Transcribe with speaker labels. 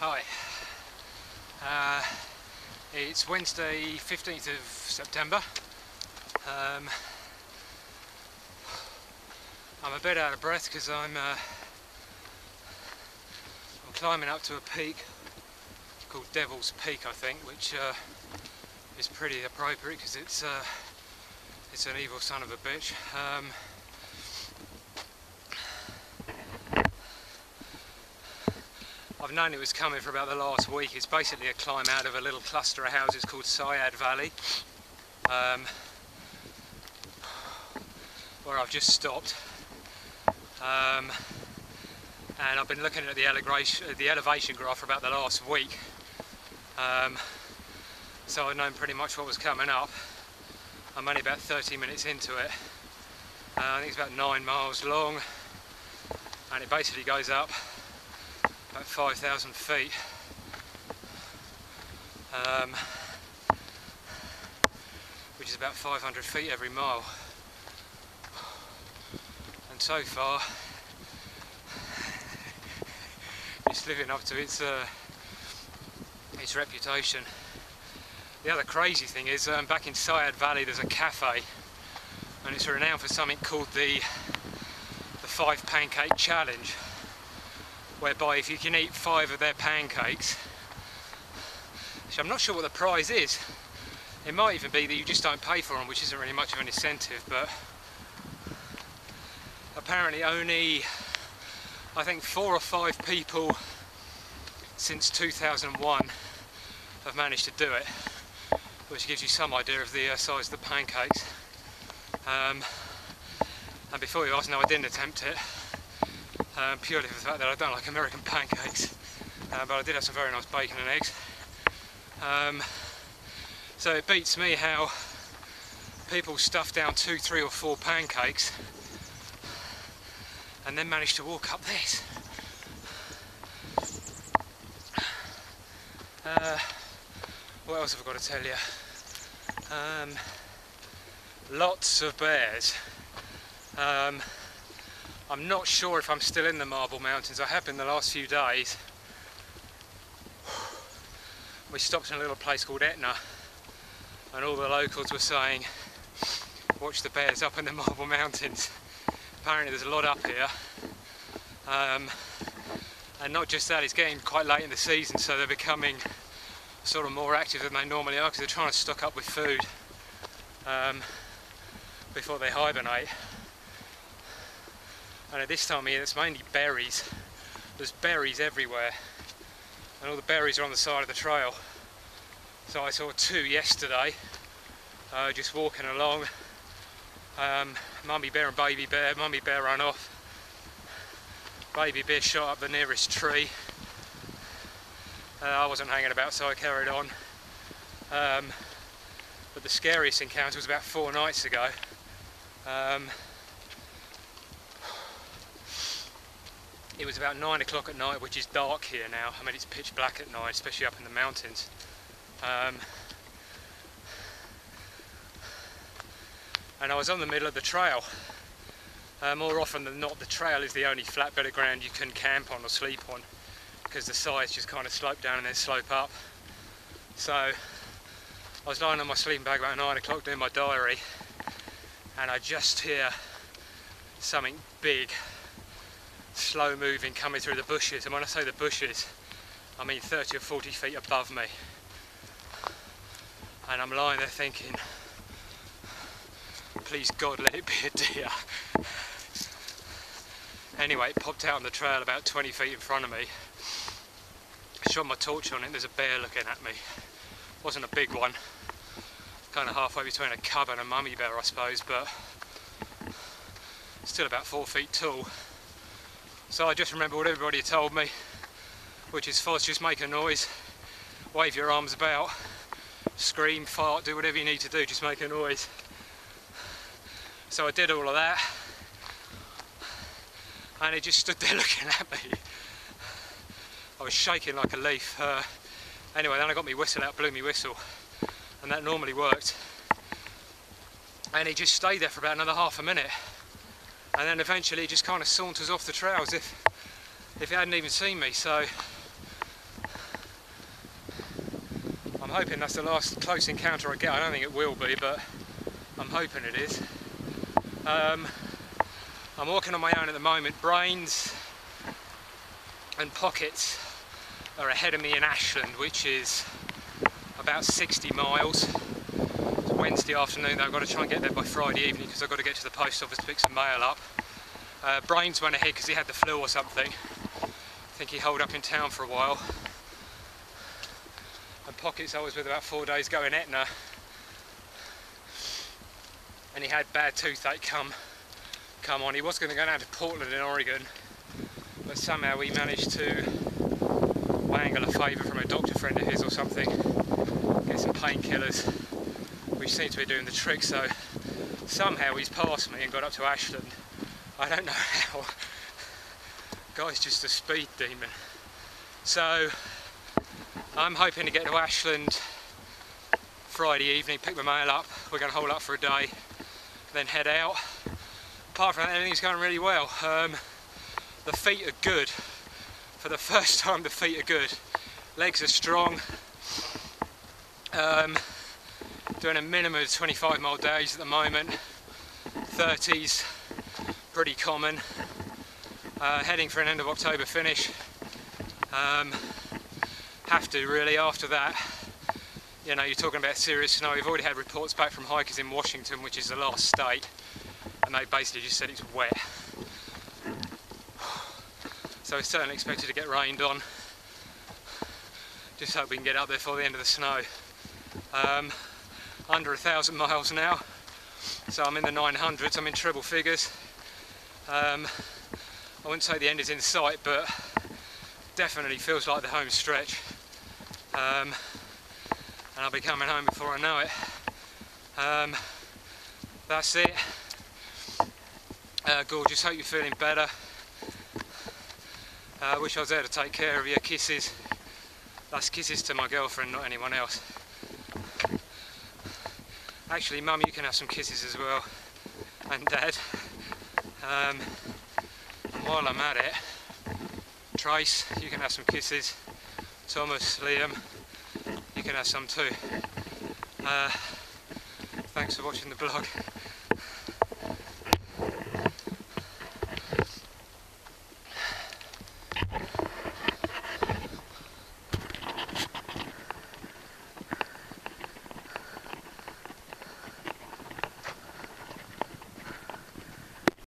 Speaker 1: Hi, it's Wednesday 15th of September. I'm a bit out of breath because I'm climbing up to a peak called Devil's Peak, I think, which is pretty appropriate because it's an evil son of a bitch. I've known it was coming for about the last week. It's basically a climb out of a little cluster of houses called Syad Valley, where I've just stopped, and I've been looking at the elevation graph for about the last week, so I've known pretty much what was coming up. I'm only about 30 minutes into it. I think it's about 9 miles long, and it basically goes up about 5,000 feet, which is about 500 feet every mile. And so far, it's living up to its reputation. The other crazy thing is, back in Syad Valley, there's a cafe, and it's renowned for something called the 5 pancake challenge, whereby if you can eat 5 of their pancakes, which I'm not sure what the prize is, it might even be that you just don't pay for them, which isn't really much of an incentive, but apparently only, I think 4 or 5 people since 2001 have managed to do it, which gives you some idea of the size of the pancakes. And before you ask, no, I didn't attempt it. Purely for the fact that I don't like American pancakes, but I did have some very nice bacon and eggs. So it beats me how people stuff down 2, 3 or 4 pancakes and then manage to walk up this. What else have I got to tell you? Lots of bears. I'm not sure if I'm still in the Marble Mountains. I have been the last few days. We stopped in a little place called Etna, and all the locals were saying, watch the bears up in the Marble Mountains. Apparently there's a lot up here. And not just that, it's getting quite late in the season, so they're becoming sort of more active than they normally are, because they're trying to stock up with food before they hibernate. And at this time of year, it's mainly berries. There's berries everywhere, and all the berries are on the side of the trail. So I saw 2 yesterday, just walking along. Mummy bear and baby bear. Mummy bear ran off. Baby bear shot up the nearest tree. I wasn't hanging about, so I carried on. But the scariest encounter was about 4 nights ago. It was about 9 o'clock at night, which is dark here now. I mean, it's pitch black at night, especially up in the mountains. And I was on the middle of the trail. More often than not, the trail is the only flat bit of ground you can camp on or sleep on, because the sides just kind of slope down and then slope up. So I was lying on my sleeping bag about 9 o'clock doing my diary, and I just hear something big, slow moving, coming through the bushes. And when I say the bushes, I mean 30 or 40 feet above me. And I'm lying there thinking, please God, let it be a deer. Anyway, it popped out on the trail about 20 feet in front of me. I shone my torch on it, there's a bear looking at me. Wasn't a big one, kind of halfway between a cub and a mummy bear, I suppose, but still about 4 feet tall. So I just remember what everybody had told me, which is, Foz, just make a noise, wave your arms about, scream, fart, do whatever you need to do, just make a noise. So I did all of that, and it just stood there looking at me. I was shaking like a leaf. Anyway, then I got my whistle out, blew my whistle, and that normally worked. And he just stayed there for about another half a minute. And then eventually he just kind of saunters off the trail as if he hadn't even seen me. So hoping that's the last close encounter I get. I don't think it will be, but I'm hoping it is. I'm walking on my own at the moment. Brains and Pockets are ahead of me in Ashland, which is about 60 miles. It's Wednesday afternoon though. I've got to try and get there by Friday evening because I've got to get to the post office to pick some mail up. Brains went ahead because he had the flu or something. I think he holed up in town for a while. And Pockets I was with about 4 days ago in Etna, and he had bad toothache come on. He was going to go down to Portland in Oregon, but somehow he managed to wangle a favour from a doctor friend of his or something, get some painkillers, which seems to be doing the trick. So somehow he's passed me and got up to Ashland. I don't know how. Guy's just a speed demon. So I'm hoping to get to Ashland Friday evening, pick my mail up. We're going to hole up for a day, then head out. Apart from that, everything's going really well. The feet are good. For the first time, the feet are good. Legs are strong. Doing a minimum of 25-mile days at the moment. 30s, pretty common. Heading for an end of October finish. Have to really after that. You know, you're talking about serious snow. We've already had reports back from hikers in Washington, which is the last state, and they basically just said it's wet. So it's certainly expected to get rained on. Just hope we can get up there before the end of the snow. Under 1,000 miles now, so I'm in the 900s, I'm in triple figures. I wouldn't say the end is in sight, but definitely feels like the home stretch. And I'll be coming home before I know it. That's it. Gorgeous, hope you're feeling better. I wish I was there to take care of you. Kisses. That's kisses to my girlfriend, not anyone else. Actually, Mum, you can have some kisses as well. And Dad. And while I'm at it, Trace, you can have some kisses. Thomas, Liam, you can have some too. Thanks for watching the vlog.